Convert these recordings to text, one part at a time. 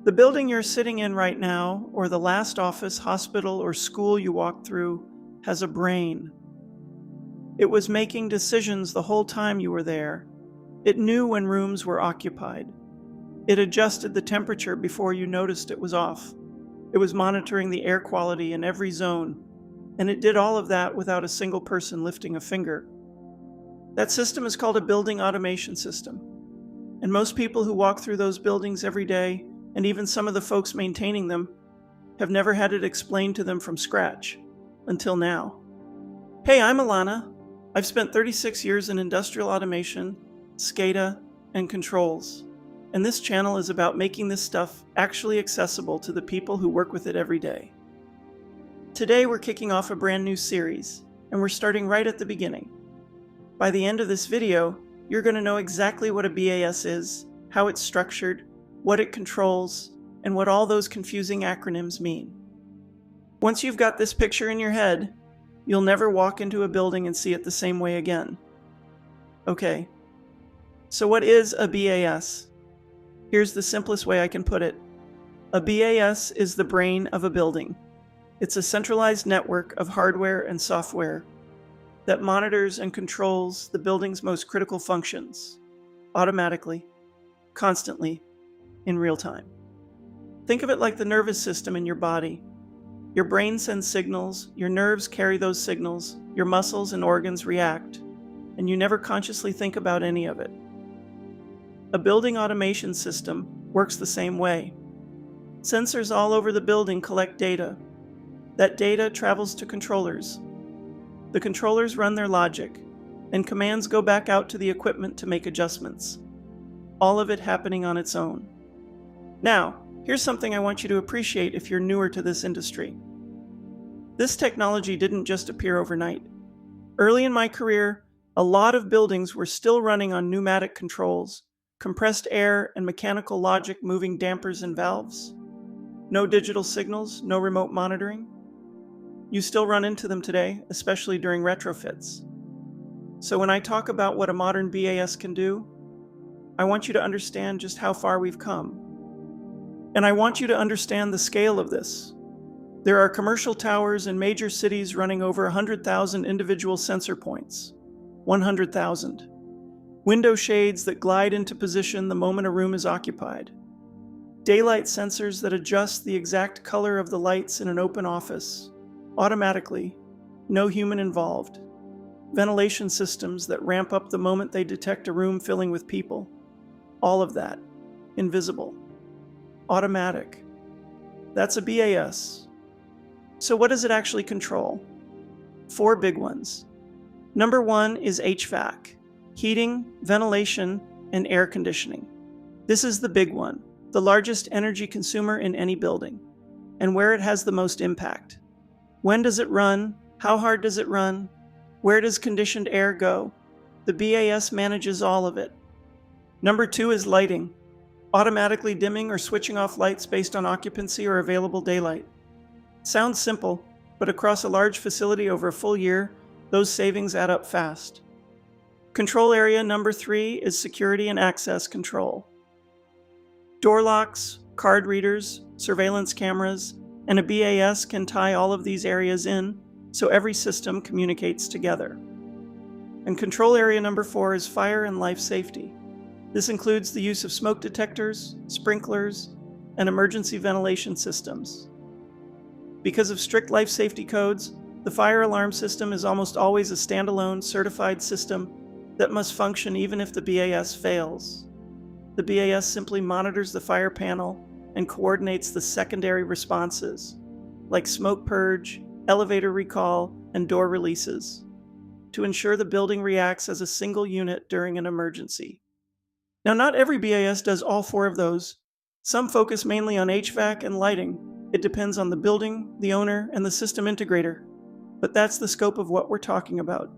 The building you're sitting in right now, or the last office, hospital, or school you walked through, has a brain. It was making decisions the whole time you were there. It knew when rooms were occupied. It adjusted the temperature before you noticed it was off. It was monitoring the air quality in every zone, and it did all of that without a single person lifting a finger. That system is called a building automation system. And most people who walk through those buildings every day, and even some of the folks maintaining them, have never had it explained to them from scratch, until now. Hey, I'm Alana. I've spent 36 years in industrial automation, Scada, and controls. And this channel is about making this stuff actually accessible to the people who work with it every day. Today we're kicking off a brand new series, and we're starting right at the beginning. By the end of this video, you're going to know exactly what a BAS is, how it's structured, what it controls, and what all those confusing acronyms mean. Once you've got this picture in your head, you'll never walk into a building and see it the same way again. Okay, so what is a BAS? Here's the simplest way I can put it. A BAS is the brain of a building. It's a centralized network of hardware and software that monitors and controls the building's most critical functions, automatically, constantly, in real time. Think of it like the nervous system in your body. Your brain sends signals, your nerves carry those signals, your muscles and organs react, and you never consciously think about any of it. A building automation system works the same way. Sensors all over the building collect data. That data travels to controllers. The controllers run their logic, and commands go back out to the equipment to make adjustments. All of it happening on its own. Now, here's something I want you to appreciate if you're newer to this industry. This technology didn't just appear overnight. Early in my career, a lot of buildings were still running on pneumatic controls, compressed air and mechanical logic moving dampers and valves. No digital signals, no remote monitoring. You still run into them today, especially during retrofits. So when I talk about what a modern BAS can do, I want you to understand just how far we've come. And I want you to understand the scale of this. There are commercial towers in major cities running over 100,000 individual sensor points. 100,000. Window shades that glide into position the moment a room is occupied. Daylight sensors that adjust the exact color of the lights in an open office, automatically, no human involved. Ventilation systems that ramp up the moment they detect a room filling with people. All of that, invisible. Automatic. That's a BAS. So what does it actually control? 4 big ones. Number 1 is HVAC. Heating, ventilation, and air conditioning. This is the big one, the largest energy consumer in any building, and where it has the most impact. When does it run? How hard does it run? Where does conditioned air go? The BAS manages all of it. Number 2 is lighting, automatically dimming or switching off lights based on occupancy or available daylight. Sounds simple, but across a large facility over a full year, those savings add up fast. Control area number 3 is security and access control. Door locks, card readers, surveillance cameras, and a BAS can tie all of these areas in so every system communicates together. And control area number 4 is fire and life safety. This includes the use of smoke detectors, sprinklers, and emergency ventilation systems. Because of strict life safety codes, the fire alarm system is almost always a standalone, certified system that must function even if the BAS fails. The BAS simply monitors the fire panel and coordinates the secondary responses, like smoke purge, elevator recall, and door releases, to ensure the building reacts as a single unit during an emergency. Now, not every BAS does all 4 of those. Some focus mainly on HVAC and lighting. It depends on the building, the owner, and the system integrator. But that's the scope of what we're talking about.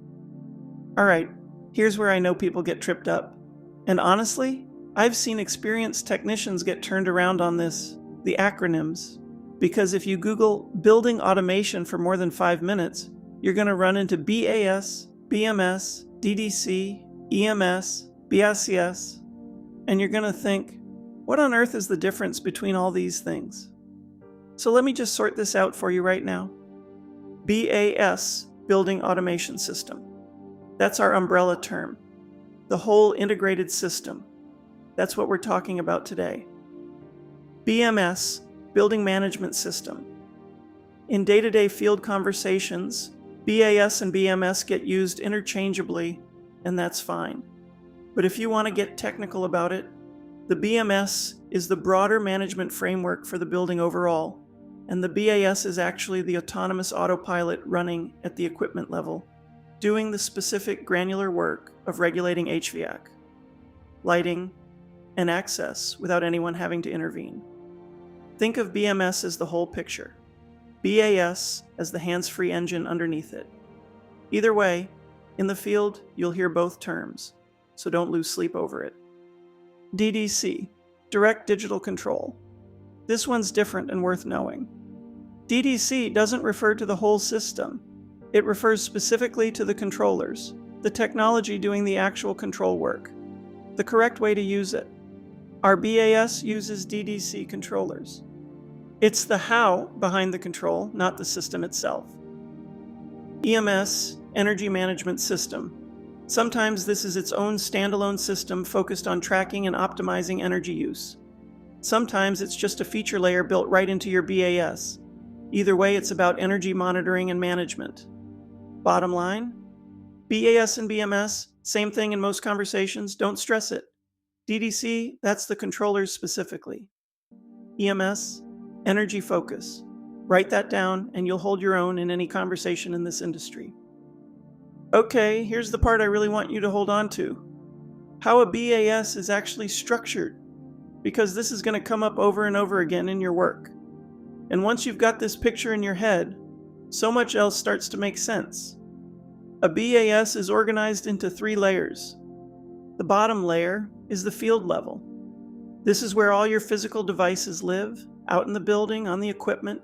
Alright, here's where I know people get tripped up. And honestly, I've seen experienced technicians get turned around on this, the acronyms. Because if you Google building automation for more than 5 minutes, you're going to run into BAS, BMS, DDC, EMS, BICS, and you're going to think, What on earth is the difference between all these things? So let me just sort this out for you right now. BAS, Building Automation System. That's our umbrella term. The whole integrated system. That's what we're talking about today. BMS, Building Management System. In day-to-day field conversations, BAS and BMS get used interchangeably, and that's fine. But if you want to get technical about it, the BMS is the broader management framework for the building overall, and the BAS is actually the autonomous autopilot running at the equipment level, doing the specific granular work of regulating HVAC, lighting, and access without anyone having to intervene. Think of BMS as the whole picture, BAS as the hands-free engine underneath it. Either way, in the field, you'll hear both terms, so don't lose sleep over it. DDC, Direct Digital Control. This one's different and worth knowing. DDC doesn't refer to the whole system. It refers specifically to the controllers, the technology doing the actual control work, the correct way to use it. Our BAS uses DDC controllers. It's the how behind the control, not the system itself. EMS, Energy Management System. Sometimes this is its own standalone system focused on tracking and optimizing energy use. Sometimes it's just a feature layer built right into your BAS. Either way, it's about energy monitoring and management. Bottom line, BAS and BMS, same thing in most conversations, don't stress it. DDC, that's the controllers specifically. EMS, energy focus. Write that down and you'll hold your own in any conversation in this industry. Okay, here's the part I really want you to hold on to. How a BAS is actually structured, because this is going to come up over and over again in your work. And once you've got this picture in your head, so much else starts to make sense. A BAS is organized into 3 layers. The bottom layer is the field level. This is where all your physical devices live, out in the building, on the equipment.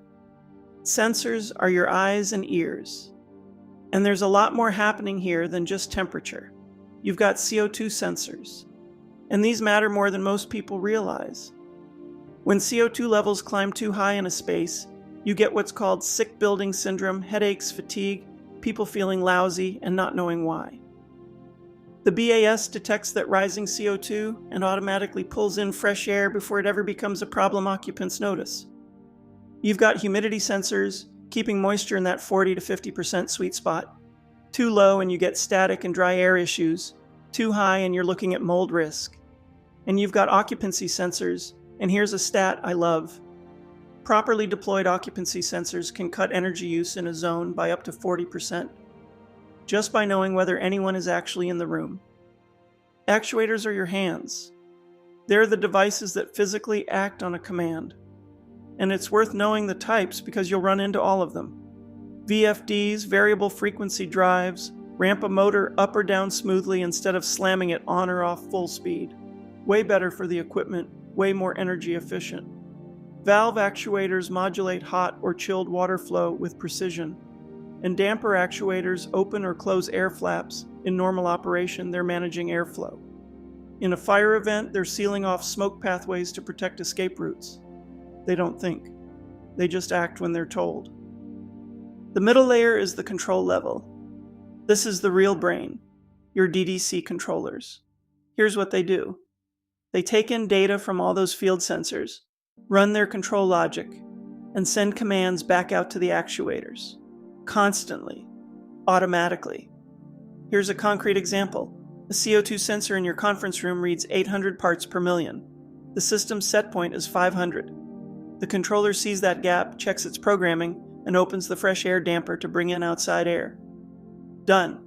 Sensors are your eyes and ears. And there's a lot more happening here than just temperature. You've got CO2 sensors. And these matter more than most people realize. When CO2 levels climb too high in a space, you get what's called sick building syndrome, headaches, fatigue, people feeling lousy and not knowing why. The BAS detects that rising CO2 and automatically pulls in fresh air before it ever becomes a problem occupants notice. You've got humidity sensors, keeping moisture in that 40 to 50% sweet spot. Too low and you get static and dry air issues. Too high and you're looking at mold risk. And you've got occupancy sensors, and here's a stat I love. Properly deployed occupancy sensors can cut energy use in a zone by up to 40%, just by knowing whether anyone is actually in the room. Actuators are your hands. They're the devices that physically act on a command. And it's worth knowing the types because you'll run into all of them. VFDs, variable frequency drives, ramp a motor up or down smoothly instead of slamming it on or off full speed. Way better for the equipment, way more energy efficient. Valve actuators modulate hot or chilled water flow with precision. And damper actuators open or close air flaps. In normal operation, they're managing airflow. In a fire event, they're sealing off smoke pathways to protect escape routes. They don't think. They just act when they're told. The middle layer is the control level. This is the real brain, your DDC controllers. Here's what they do. They take in data from all those field sensors, run their control logic, and send commands back out to the actuators. Constantly. Automatically. Here's a concrete example. A CO2 sensor in your conference room reads 800 parts per million. The system's set point is 500. The controller sees that gap, checks its programming, and opens the fresh air damper to bring in outside air. Done.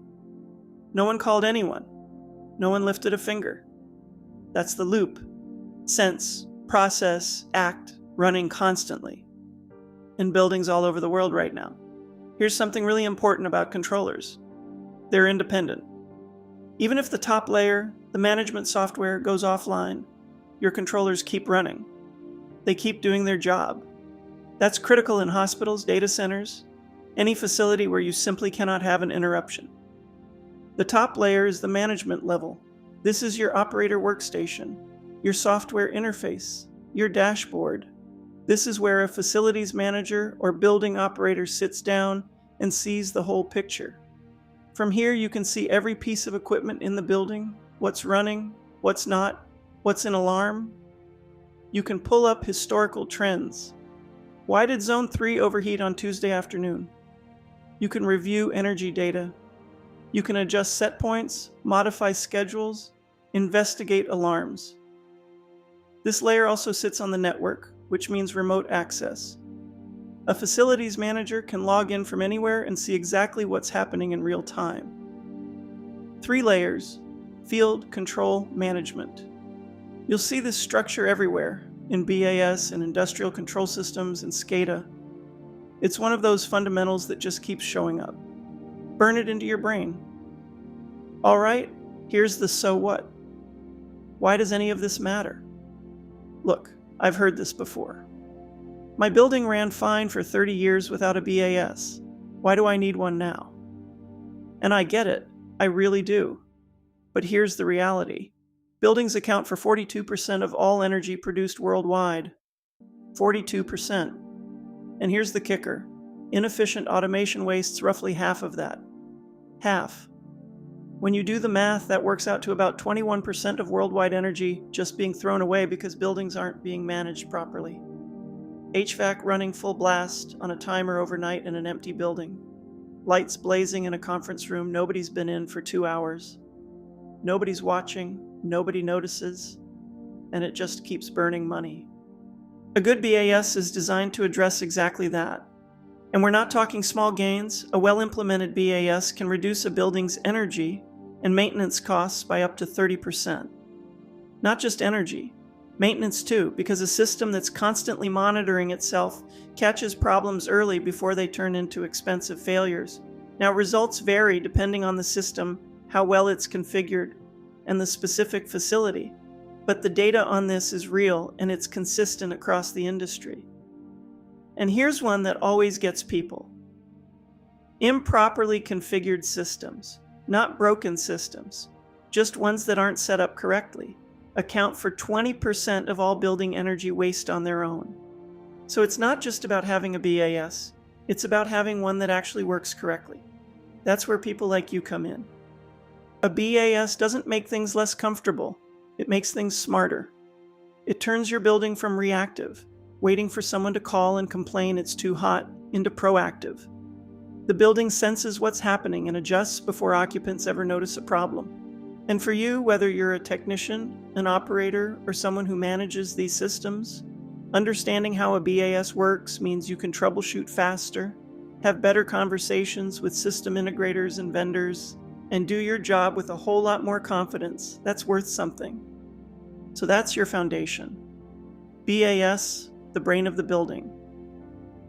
No one called anyone. No one lifted a finger. That's the loop. Sense, process, act, running constantly. In buildings all over the world right now. Here's something really important about controllers. They're independent. Even if the top layer, the management software, goes offline, your controllers keep running. They keep doing their job. That's critical in hospitals, data centers, any facility where you simply cannot have an interruption. The top layer is the management level. This is your operator workstation. your software interface, your dashboard. This is where a facilities manager or building operator sits down and sees the whole picture. From here, you can see every piece of equipment in the building, what's running, what's not, what's in alarm. You can pull up historical trends. Why did Zone 3 overheat on Tuesday afternoon? You can review energy data. You can adjust set points, modify schedules, investigate alarms. This layer also sits on the network, which means remote access. A facilities manager can log in from anywhere and see exactly what's happening in real time. 3 layers: field, control, management. You'll see this structure everywhere, in BAS and industrial control systems and Scada. It's one of those fundamentals that just keeps showing up. Burn it into your brain. All right, here's the so what. Why does any of this matter? Look, I've heard this before. My building ran fine for 30 years without a BAS. Why do I need one now? And I get it, I really do. But here's the reality. Buildings account for 42% of all energy produced worldwide. 42%. And here's the kicker. Inefficient automation wastes roughly half of that. Half. When you do the math, that works out to about 21% of worldwide energy just being thrown away because buildings aren't being managed properly. HVAC running full blast on a timer overnight in an empty building. Lights blazing in a conference room nobody's been in for 2 hours. Nobody's watching, nobody notices, and it just keeps burning money. A good BAS is designed to address exactly that. And we're not talking small gains. A well-implemented BAS can reduce a building's energy and maintenance costs by up to 30%. Not just energy, maintenance too, because a system that's constantly monitoring itself catches problems early before they turn into expensive failures. Now, results vary depending on the system, how well it's configured, and the specific facility. But the data on this is real and it's consistent across the industry. And here's one that always gets people. Improperly configured systems, not broken systems, just ones that aren't set up correctly, account for 20% of all building energy waste on their own. So it's not just about having a BAS, it's about having one that actually works correctly. That's where people like you come in. A BAS doesn't make things less comfortable, it makes things smarter. It turns your building from reactive, waiting for someone to call and complain it's too hot, into proactive. The building senses what's happening and adjusts before occupants ever notice a problem. And for you, whether you're a technician, an operator, or someone who manages these systems, understanding how a BAS works means you can troubleshoot faster, have better conversations with system integrators and vendors, and do your job with a whole lot more confidence. That's worth something. So that's your foundation. BAS, the brain of the building.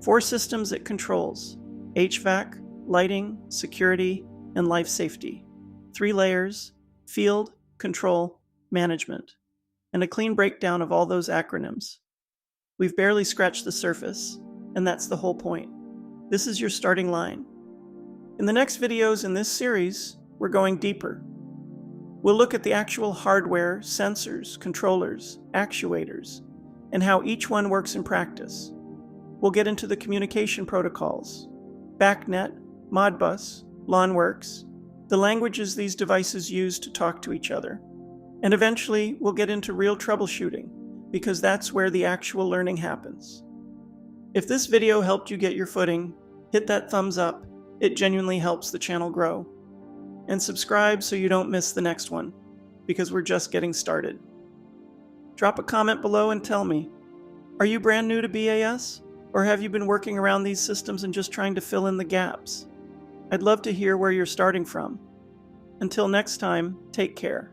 4 systems it controls: HVAC, lighting, security, and life safety. 3 layers: field, control, management. And a clean breakdown of all those acronyms. We've barely scratched the surface, and that's the whole point. This is your starting line. In the next videos in this series, we're going deeper. We'll look at the actual hardware, sensors, controllers, actuators, and how each one works in practice. We'll get into the communication protocols, BACnet, Modbus, LANWorks, the languages these devices use to talk to each other. And eventually, we'll get into real troubleshooting, because that's where the actual learning happens. If this video helped you get your footing, hit that thumbs up. It genuinely helps the channel grow. And subscribe so you don't miss the next one, because we're just getting started. Drop a comment below and tell me, are you brand new to BAS? Or have you been working around these systems and just trying to fill in the gaps? I'd love to hear where you're starting from. Until next time, take care.